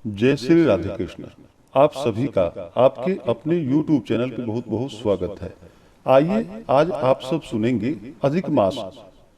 जय श्री राधे कृष्ण। आप सभी का आपके अपने YouTube चैनल पे बहुत बहुत स्वागत है। आइए आज आप सब सुनेंगे अधिक मास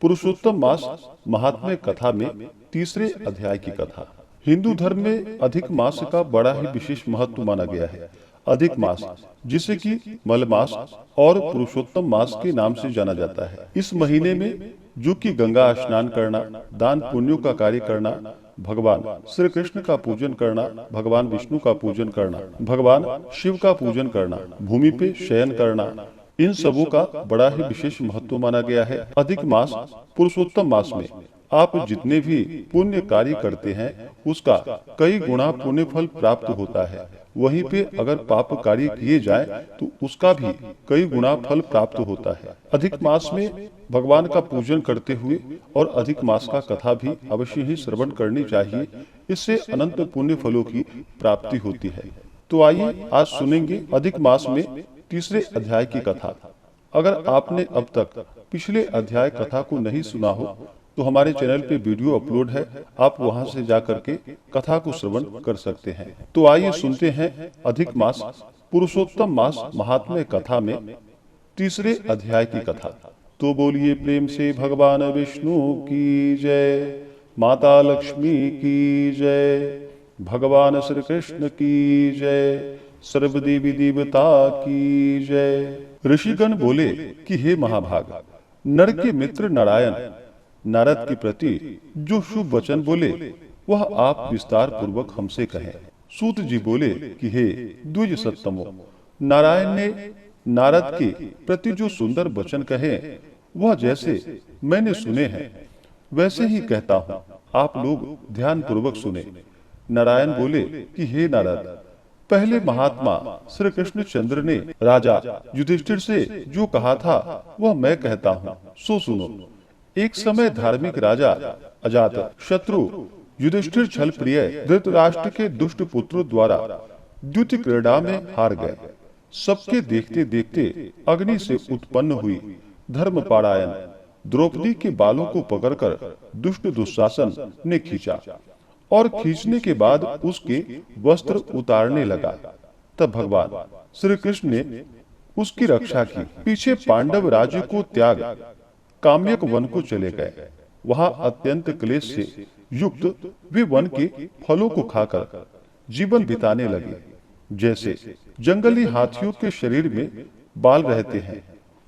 पुरुषोत्तम मास महात्म्य कथा में तीसरे अध्याय की कथा। हिंदू धर्म में अधिक मास का बड़ा ही विशेष महत्व माना गया है। अधिक मास, जिसे कि मल मास और पुरुषोत्तम मास के नाम से जाना जाता है, इस महीने में जो कि गंगा स्नान करना, दान पुण्यों का कार्य करना, भगवान श्री कृष्ण का पूजन करना, भगवान विष्णु का पूजन करना, भगवान शिव का पूजन करना, भूमि पे शयन करना, इन सबों का बड़ा ही विशेष महत्व माना गया है। अधिक मास पुरुषोत्तम मास में आप जितने भी पुण्य कार्य करते हैं उसका कई गुना पुण्य फल प्राप्त होता है। वहीं पे अगर पाप कार्य किए जाए तो उसका भी कई गुना फल प्राप्त होता है। अधिक मास में भगवान का पूजन करते हुए और अधिक मास का कथा भी अवश्य ही श्रवण करनी चाहिए। इससे अनंत पुण्य फलों की प्राप्ति होती है। तो आइए आज सुनेंगे अधिक मास में तीसरे अध्याय की कथा। अगर आपने अब तक पिछले अध्याय कथा को नहीं सुना हो तो हमारे चैनल पे वीडियो अपलोड है, आप वहां से जाकर के कथा को श्रवण कर सकते हैं। तो आइए सुनते हैं अधिक मास पुरुषोत्तम मास महात्म्य कथा में तीसरे अध्याय की कथा। तो बोलिए प्रेम से भगवान विष्णु की जय, माता लक्ष्मी की जय, भगवान श्री कृष्ण की जय, सर्वदेवी देवता की जय। ऋषिगण बोले कि हे महाभाग, नर के मित्र नारायण नारद के प्रति जो शुभ वचन बोले वह आप विस्तार पूर्वक हमसे कहें। सूत जी बोले कि हे द्विज सत्तमो, नारायण ने नारद के प्रति जो सुंदर वचन कहे वह जैसे मैंने सुने हैं वैसे ही कहता हूँ, आप लोग ध्यान पूर्वक सुने। नारायण बोले कि हे नारद, पहले महात्मा श्री कृष्ण चंद्र ने राजा युधिष्ठिर से जो कहा था वह मैं कहता हूँ, सो सुनो। एक समय धार्मिक राजा अजात शत्रु युधिष्ठिर छल प्रिय धृतराष्ट्र के दुष्ट पुत्रों द्वारा द्युति क्रीड़ा में हार गए। सबके देखते देखते अग्नि से उत्पन्न हुई धर्मपारायण द्रौपदी के बालों को पकड़कर दुष्ट दुशासन ने खींचा और खींचने के बाद उसके वस्त्र उतारने लगा। तब भगवान श्री कृष्ण ने उसकी रक्षा की। पीछे पांडव राज्य को त्याग काम्यक वन को चले गए। वहां अत्यंत क्लेश से युक्त वे वन के फलों को खाकर जीवन बिताने लगे। जैसे जंगली हाथियों के शरीर में बाल रहते हैं,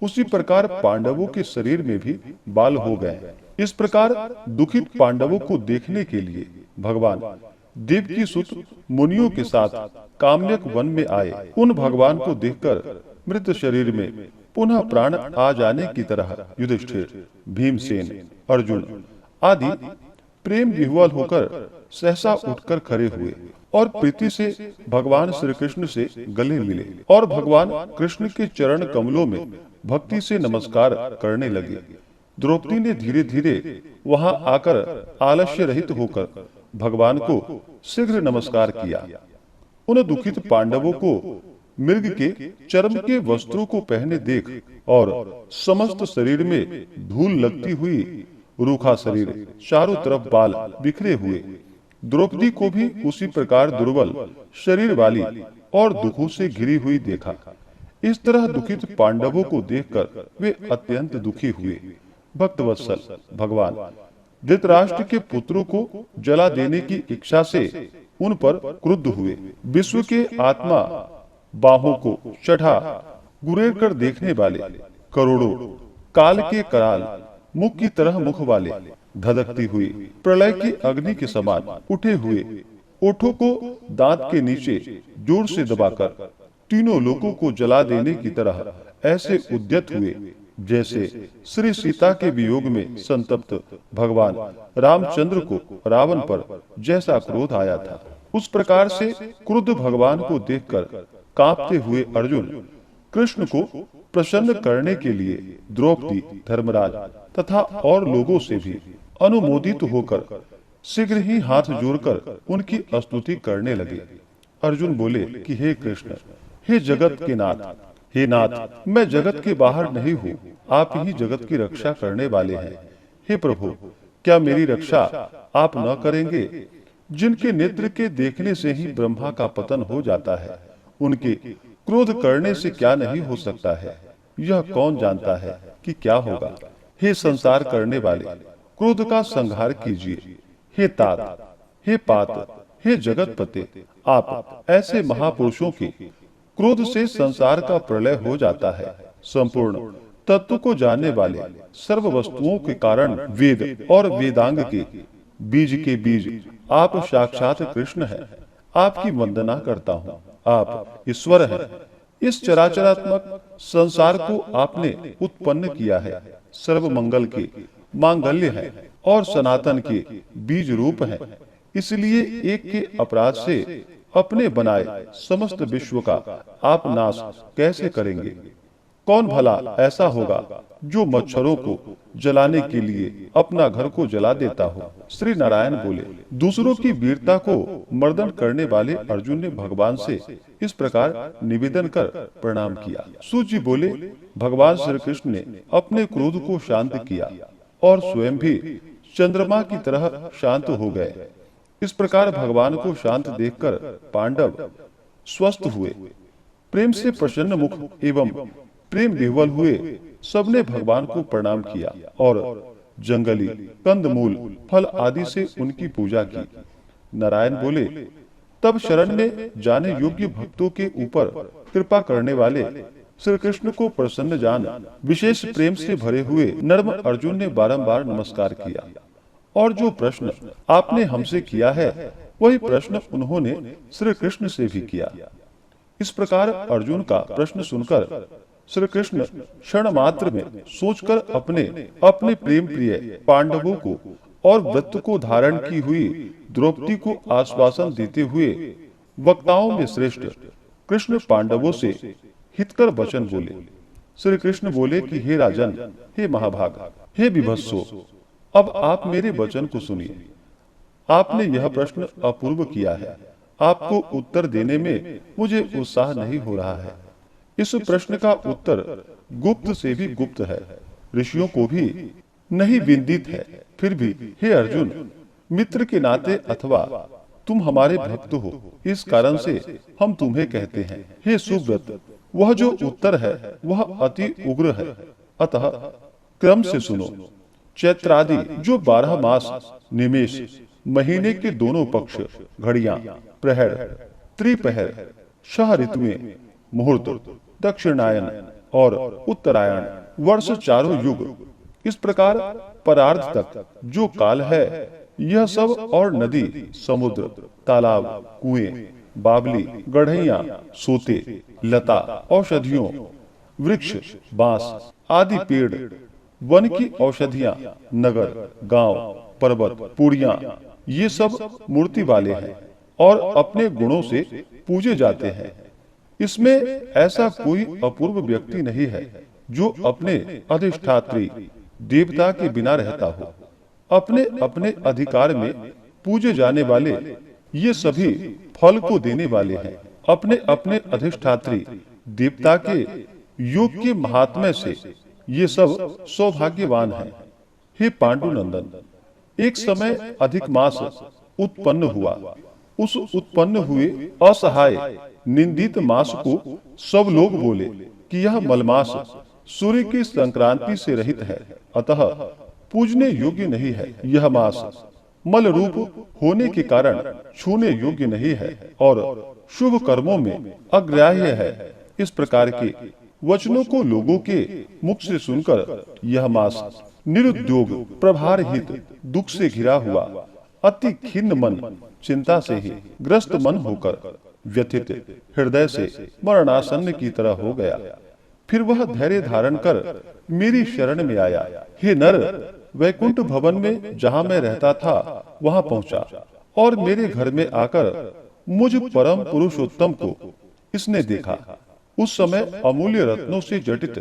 उसी प्रकार पांडवों के शरीर में भी बाल हो गए। इस प्रकार दुखित पांडवों को देखने के लिए भगवान देवकी सुत मुनियों के साथ काम्यक वन में आए। उन भगवान को देखकर मृत शरीर में पुनः प्राण आ जाने की तरह युधिष्ठिर, भीमसेन, अर्जुन आदि प्रेम विह्वल होकर सहसा उठकर खड़े हुए और प्रीति से भगवान श्री कृष्ण से गले मिले और भगवान कृष्ण के चरण कमलों में भक्ति से नमस्कार करने लगे। द्रौपदी ने धीरे धीरे वहां आकर आलस्य रहित होकर भगवान को शीघ्र नमस्कार किया। उन दुखित पांडवों को मृग के चर्म के वस्त्रों को पहने देख और समस्त शरीर में धूल लगती हुई, रूखा शरीर, चारों तरफ बाल बिखरे हुए, द्रौपदी को भी उसी प्रकार दुर्बल शरीर वाली और दुखों से घिरी हुई देखा। इस तरह दुखित पांडवों को देखकर वे अत्यंत दुखी हुए। भक्तवत्सल भगवान धृतराष्ट्र के पुत्रों को जला देने की इच्छा से उन पर क्रुद्ध हुए। विश्व के आत्मा बाहों को चढ़ा गुरेर कर देखने वाले करोड़ों काल के कराल मुख की तरह मुख वाले धधकती हुई प्रलय की अग्नि के समान उठे हुए ओठों को दांत के नीचे जोर से दबाकर तीनों लोगों को जला देने की तरह ऐसे उद्यत हुए जैसे श्री सीता के वियोग में संतप्त भगवान रामचंद्र को रावण पर जैसा क्रोध आया था। उस प्रकार से क्रुद्ध भगवान को देखकर कांपते हुए अर्जुन कृष्ण को प्रसन्न करने के लिए द्रौपदी, धर्मराज तथा और लोगों से भी अनुमोदित होकर शीघ्र ही हाथ जोड़कर उनकी स्तुति करने लगे। अर्जुन बोले कि हे कृष्ण, हे जगत के नाथ, हे नाथ, मैं जगत के बाहर नहीं हूँ, आप ही जगत की रक्षा करने वाले हैं। हे प्रभु, क्या मेरी रक्षा आप न करेंगे? जिनके नेत्र के देखने से ही ब्रह्मा का पतन हो जाता है, उनके क्रोध करने से क्या नहीं हो सकता है, यह कौन जानता है कि क्या होगा। हे संसार करने वाले, क्रोध का संहार कीजिए। हे तात, हे पात, हे जगतपते, आप ऐसे महापुरुषों के क्रोध से संसार का प्रलय हो जाता है। संपूर्ण तत्व को जानने वाले, सर्व वस्तुओं के कारण वेद और वेदांग के बीज आप साक्षात कृष्ण हैं। आपकी वंदना करता हूँ। आप ईश्वर हैं। इस चराचरात्मक संसार को आपने उत्पन्न किया है। सर्व मंगल के मांगल्य है और सनातन के बीज रूप है। इसलिए एक के अपराध से अपने बनाए समस्त विश्व का आप नाश कैसे करेंगे। कौन भला ऐसा होगा जो मच्छरों को जलाने के लिए अपना घर को जला देता हो। श्री नारायण बोले। दूसरों की वीरता को मर्दन करने वाले अर्जुन ने भगवान से इस प्रकार निवेदन कर प्रणाम किया। सूत जी बोले, भगवान श्री कृष्ण ने अपने क्रोध को शांत किया और स्वयं भी चंद्रमा की तरह शांत हो गए। इस प्रकार भगवान को शांत देखकर पांडव स्वस्थ हुए। प्रेम से प्रसन्न मुख एवं प्रेम विह्वल हुए सबने भगवान को प्रणाम किया और जंगली कंदमूल फल आदि से उनकी पूजा की। नारायण बोले, तब शरण में जाने योग्य भक्तों के ऊपर कृपा करने वाले श्री कृष्ण को प्रसन्न जान विशेष प्रेम से भरे हुए नर्म अर्जुन ने बारंबार नमस्कार किया और जो प्रश्न आपने हमसे किया है वही प्रश्न उन्होंने श्री कृष्ण से भी किया। इस प्रकार अर्जुन का प्रश्न सुनकर श्री कृष्ण क्षण मात्र में सोचकर अपने अपने प्रेम प्रिय पांडवों को और व्रत को धारण की हुई द्रौपदी को आश्वासन देते हुए वक्ताओं में श्रेष्ठ कृष्ण पांडवों से हितकर वचन बोले। श्री कृष्ण बोले कि हे राजन, हे महाभाग, हे विभत्सो, अब आप मेरे वचन को सुनिए। आपने यह प्रश्न अपूर्व किया है। आपको उत्तर देने में मुझे उत्साह नहीं हो रहा है। इस प्रश्न का उत्तर गुप्त से भी गुप्त है, ऋषियों को भी नहीं विदित है। फिर भी हे अर्जुन, मित्र के नाते अथवा तुम हमारे भक्त हो, इस कारण से हम तुम्हें कहते हैं। हे सुव्रत, वह जो उत्तर है वह अति उग्र है, अतः क्रम से सुनो। चैत्रादि जो 12 मास निमेष महीने के दोनों पक्ष, घड़ियां, प्रहर, त्रिपहर, शह ऋतुएं, मुहूर्त, दक्षिणायन और उत्तरायण, वर्ष चारों युग, इस प्रकार परार्ध तक जो काल है, यह सब और नदी, समुद्र, तालाब, कुएं, बावली, गढ़ैया, सोते, लता, औषधियों, वृक्ष, बांस आदि पेड़, वन की औषधियां, नगर, गांव, पर्वत, पुड़ियां, ये सब मूर्ति वाले हैं और अपने गुणों से पूजे जाते हैं। इसमें ऐसा कोई अपूर्व व्यक्ति नहीं है जो अपने अधिष्ठात्री देवता के बिना रहता हो। अपने अपने अधिकार में पूजे जाने वाले ये सभी फल को देने वाले हैं। अपने अपने अधिष्ठात्री देवता के योग के महात्म्य से ये सब सौभाग्यवान हैं। हे पांडुनंदन, एक समय अधिक मास उत्पन्न हुआ। उस उत्पन्न हुए असहाय निंदित मास को सब लोग बोले कि यह मलमास सूर्य की संक्रांति से रहित है, अतः पूजने योग्य नहीं है। यह मास मल रूप होने के कारण छूने योग्य नहीं है और शुभ कर्मों में अग्राह्य है। इस प्रकार के वचनों को लोगों के मुख से सुनकर यह मास निरुद्योग, प्रभार हित, दुख से घिरा हुआ, अति खिन्न मन, चिंता से ही ग्रस्त मन होकर व्यथित हृदय से मरणासन्न की तरह हो गया। फिर वह धैर्य धारण कर मेरी शरण में आया। हे नर, वैकुंठ भवन में जहाँ मैं रहता था वहाँ पहुँचा और मेरे घर में आकर मुझ परम पुरुषोत्तम को इसने देखा। उस समय अमूल्य रत्नों से जटित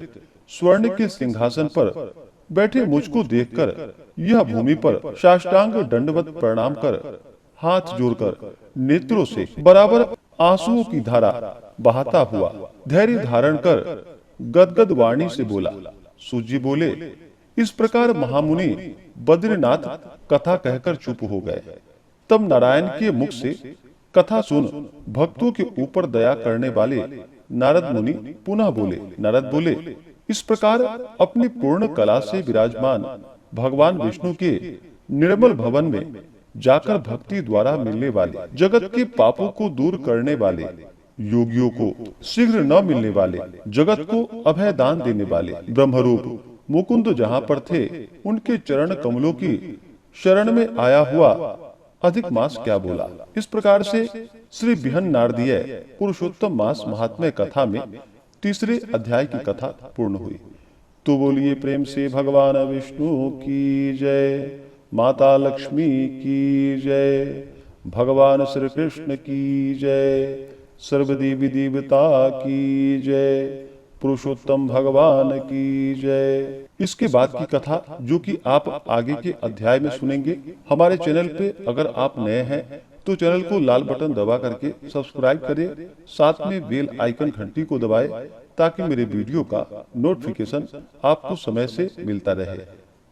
स्वर्ण के सिंहासन पर बैठे मुझको देखकर यह भूमि पर साष्टांग दंडवत प्रणाम कर हाथ जोड़कर नेत्रों से बराबर आंसुओं की धारा बहाता हुआ धैर्य धारण कर गदगद वाणी से बोला। सूजी बोले, इस प्रकार महामुनि बद्रीनाथ कथा कहकर चुप हो गए। तब नारायण के मुख से कथा सुन भक्तों के ऊपर दया करने वाले नारद मुनि पुनः बोले। नारद बोले, इस प्रकार अपनी पूर्ण कला से विराजमान भगवान विष्णु के निर्मल भवन में जाकर भक्ति द्वारा मिलने वाले, जगत के पापों को दूर करने वाले, योगियों को शीघ्र न मिलने वाले, जगत को अभय दान देने वाले ब्रह्मरूप मुकुंद जहाँ पर थे, उनके चरण कमलों की शरण में आया हुआ अधिक मास क्या बोला। इस प्रकार से श्री बिहन नारदीय पुरुषोत्तम मास महात्म्य कथा में तीसरे अध्याय की कथा पूर्ण हुई। तो बोलिए प्रेम से भगवान विष्णु की जय, माता लक्ष्मी की जय, भगवान श्री कृष्ण की जय, सर्वदेवी देवता की जय, पुरुषोत्तम भगवान की जय। इसके बाद की कथा जो कि आप आगे के अध्याय में सुनेंगे। हमारे चैनल पे अगर आप नए हैं तो चैनल को लाल बटन दबा करके सब्सक्राइब करें, साथ में बेल आइकन घंटी को दबाएं ताकि मेरे वीडियो का नोटिफिकेशन आपको समय से मिलता रहे।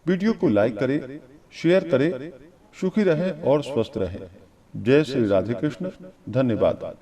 वीडियो को लाइक करें, शेयर करें। सुखी रहें और स्वस्थ रहें। जय श्री राधे कृष्ण। धन्यवाद।